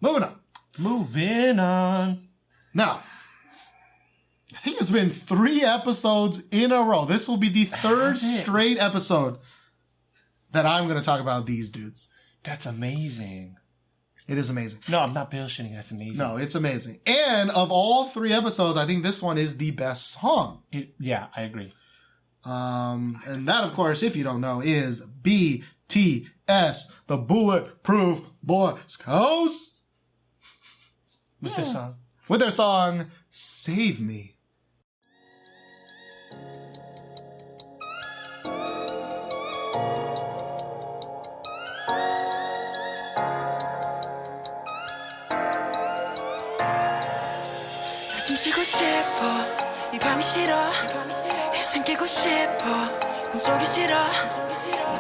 Moving on. Now, I think it's been 3 episodes in a row. This will be the 3rd straight episode that I'm going to talk about these dudes. That's amazing. It is amazing. No, I'm not bullshitting. That's amazing. No, it's amazing. And of all 3 episodes, I think this one is the best song. Yeah, I agree. And that, of course, if you don't know, is BTS, the Bulletproof Boy Scouts. With their song. With their song, Save Me. 숨 쉬고 싶어 이 밤이 싫어 이젠 깨고 싶어 꿈속이 싫어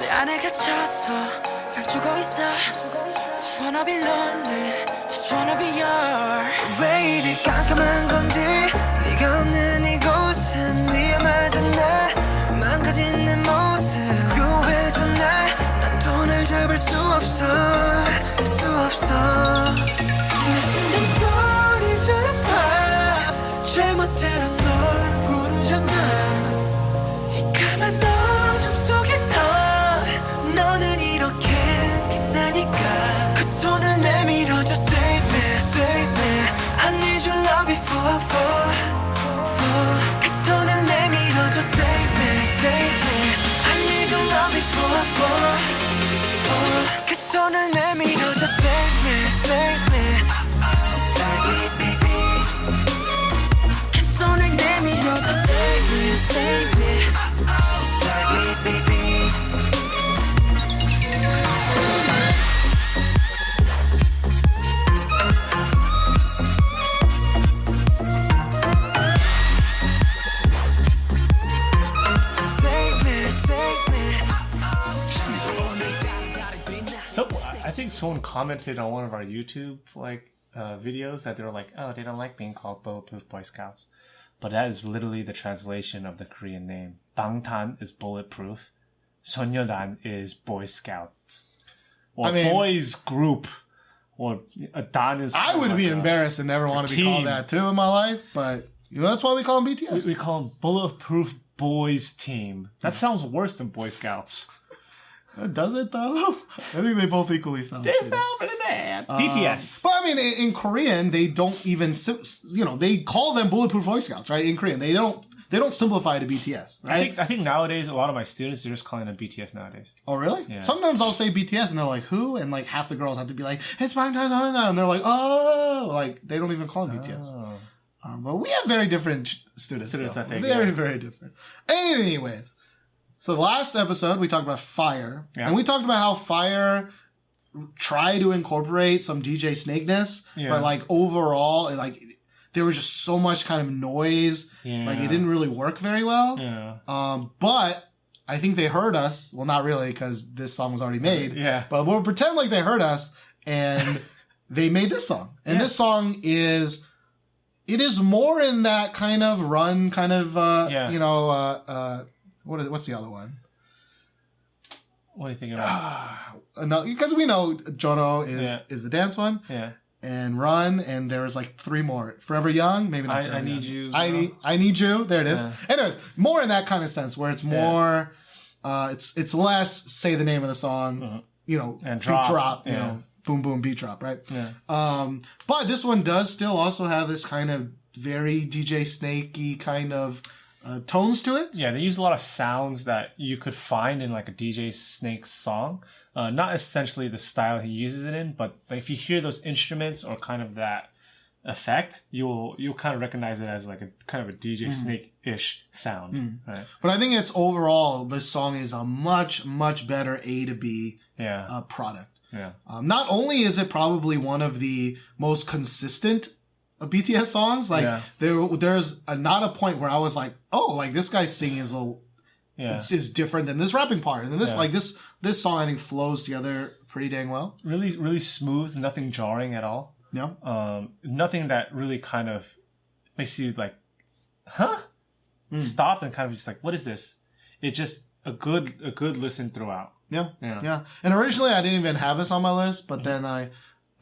내 안에 갇혀서 난 죽어있어 Just wanna be lonely Just wanna be yours 왜 이리 깜깜한 건지 네가 없는 이곳은 위험하잖아 망가진 내 모습 구해줘 날 돈을 잡을 수 없어 내 심장 소리 들어봐 잘못대로 널 부르잖아 이 까만 어둠 속에서 너는 이렇게 빛나니까 그 손을 내밀어줘 Save me, save me I need your love before 그 손을 내밀어줘 Save me, save me I need your love before 그 손을 내밀어줘 Save me, save me Save me, baby 손을 내밀어줘 Save me, save me Save me, baby Save me, save me So, I think someone commented on one of our YouTube, videos that they were like, oh, they don't like being called Bulletproof Boy Scouts. But that is literally the translation of the Korean name. Bangtan is bulletproof. Sonyeodan is Boy Scouts. Or boys group. Or Dan is... I would be embarrassed and never want to be called that too in my life, but that's why we call them BTS. We call them Bulletproof Boys Team. That sounds worse than Boy Scouts. Does it though? I think they both equally sound. They sound pretty bad. BTS. But I mean, in Korean, they don't even, they call them Bulletproof Boy Scouts, right? In Korean, they don't simplify to BTS, right? I think nowadays a lot of my students are just calling them BTS nowadays. Oh really? Yeah. Sometimes I'll say BTS and they're like, who? And like half the girls have to be like, it's Bangtan, and they're like, oh, like they don't even call them BTS. But we have very different students. I think very different. Anyways. So the last episode, we talked about Fire. Yeah. And we talked about how Fire tried to incorporate some DJ Snakeness. Yeah. But like overall, there was just so much kind of noise. Yeah. Like it didn't really work very well. Yeah. But I think they heard us. Well, not really because this song was already made. Yeah. But we'll pretend like they heard us and they made this song. And this song is more in that kind of run, kind of, what's the other one? What are you thinking about? No, because we know Joro is the dance one. Yeah. And Run, and there's like 3 more. Forever Young, maybe not Forever I Need Young. You. I Need You. There it is. Yeah. Anyways, more in that kind of sense where it's more, it's less say the name of the song, and beat drop, boom, boom, beat drop, right? Yeah. But this one does still also have this kind of very DJ Snakey kind of tones to it. Yeah, they use a lot of sounds that you could find in like a DJ Snake song. Not essentially the style he uses it in, but if you hear those instruments or kind of that effect, you'll kind of recognize it as like a kind of a DJ Snake-ish sound. Right? But I think it's overall, this song is a much, much better A to B product. Yeah. Not only is it probably one of the most consistent BTS songs, like there's not a point where I was like, oh, like this guy's singing is a little, is different than this rapping part, and then this this song I think flows together pretty dang well. Really, really smooth, nothing jarring at all. Yeah. Nothing that really kind of makes you like, huh? Stop and kind of just like, what is this? It's just a good listen throughout. Yeah. And originally I didn't even have this on my list, but then I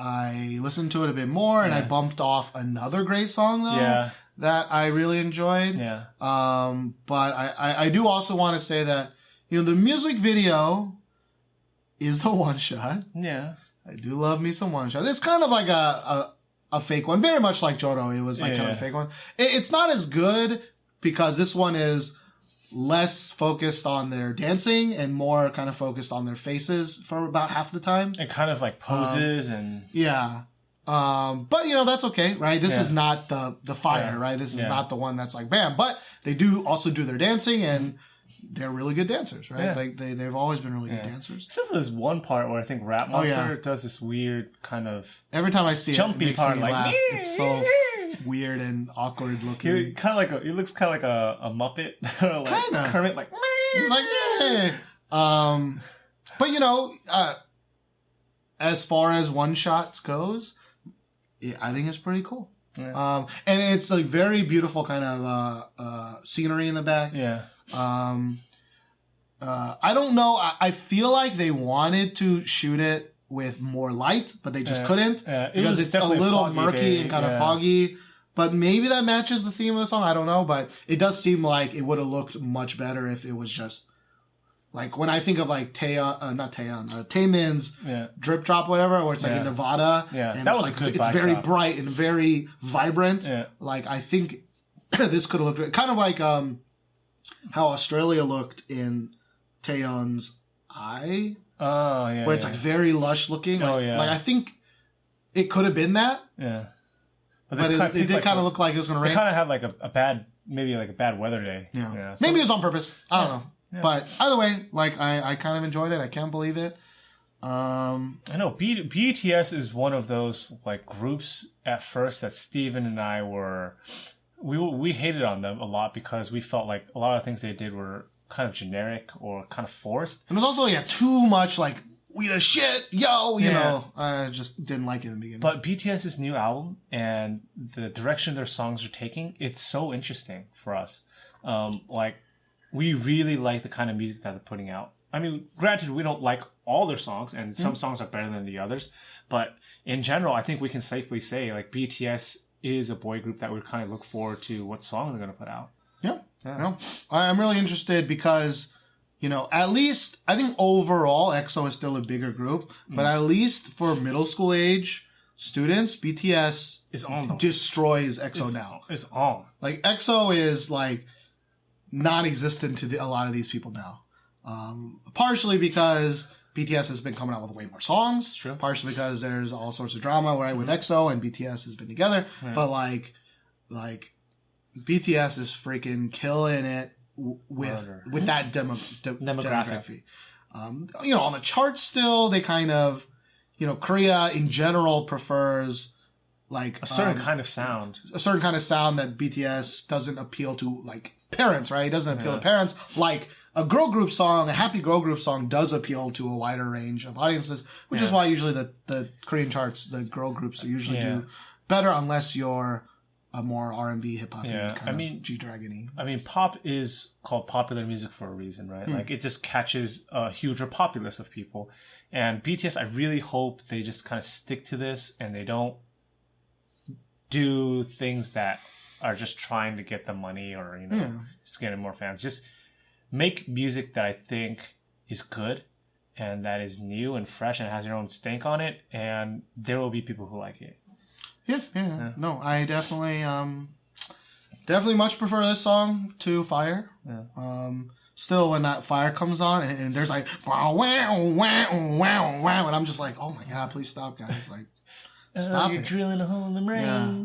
I listened to it a bit more, and I bumped off another great song though. Yeah. That I really enjoyed. Yeah. But I do also want to say that, the music video is the one shot. Yeah. I do love me some one shot. It's kind of like a fake one, very much like Joro. It was like kind of a fake one. It's not as good because this one is less focused on their dancing and more kind of focused on their faces for about half the time. And kind of like poses and... Yeah. But that's okay, right? This is not the fire, right? This is not the one that's like bam. But they do also do their dancing, and they're really good dancers, right? Like they've always been really good dancers. Except for this one part where I think Rap Monster does this weird kind of every time I see jumpy it makes part, me like laugh. It's so weird and awkward looking. He looks kind of like a Muppet, like Kinda. Kermit, like He's like, hey. But as far as one shots goes, I think it's pretty cool. Yeah. And it's like very beautiful kind of scenery in the back. Yeah. I don't know. I feel like they wanted to shoot it with more light, but they just couldn't because it's a little murky and kind of foggy. But maybe that matches the theme of the song. I don't know, but it does seem like it would have looked much better if it was just like when I think of like Taemin's Drip Drop, whatever, where it's like in Nevada. Yeah, and that it's was like a good it's very bright and very vibrant. Yeah. Like I think this could have looked kind of like how Australia looked in Taeyeon's Eye. Oh yeah. Where it's like very lush looking. Like, yeah. Like I think it could have been that. Yeah. But it did kind of look like it was going to rain. It kind of had like a bad, maybe like a bad weather day. Yeah. Maybe it was on purpose. I don't know. Yeah. But either way, like I kind of enjoyed it. I can't believe it. I know BTS is one of those like groups at first that Steven and I we hated on them a lot because we felt like a lot of things they did were kind of generic or kind of forced. And it was also too much like we the shit, yo, you know. I just didn't like it in the beginning. But BTS's new album and the direction their songs are taking, it's so interesting for us. Like we really like the kind of music that they're putting out. I mean, granted, we don't like all their songs, and some songs are better than the others. But in general, I think we can safely say, like, BTS is a boy group that we kind of look forward to what song they're going to put out. Yeah. I'm really interested because, at least, I think overall, EXO is still a bigger group. But at least for middle school age students, BTS is on destroys EXO now. It's on. Like, EXO is, like, non-existent to a lot of these people now. Partially because BTS has been coming out with way more songs. True. Partially because there's all sorts of drama with EXO and BTS has been together. Yeah. But like BTS is freaking killing it with that demographic. On the charts still, they kind of, Korea in general prefers like a certain kind of sound. A certain kind of sound that BTS doesn't appeal to like parents, right? It doesn't appeal to parents like a girl group song, a happy girl group song does appeal to a wider range of audiences, which is why usually the Korean charts, the girl groups usually do better unless you're a more R&B, hip-hop kind of G-Dragon-y. I mean, pop is called popular music for a reason, right? Like, it just catches a huger populace of people. And BTS, I really hope they just kind of stick to this and they don't do things that are just trying to get the money or, just getting more fans. Just make music that I think is good and that is new and fresh and has your own stank on it, and there will be people who like it. Yeah. No, I definitely much prefer this song to Fire. Yeah. Still, when that Fire comes on and there's like wow, wow, wow, wow, wow, and I'm just like, oh my god, please stop, guys! Like, stop you're it. drilling a hole in the brain. Yeah.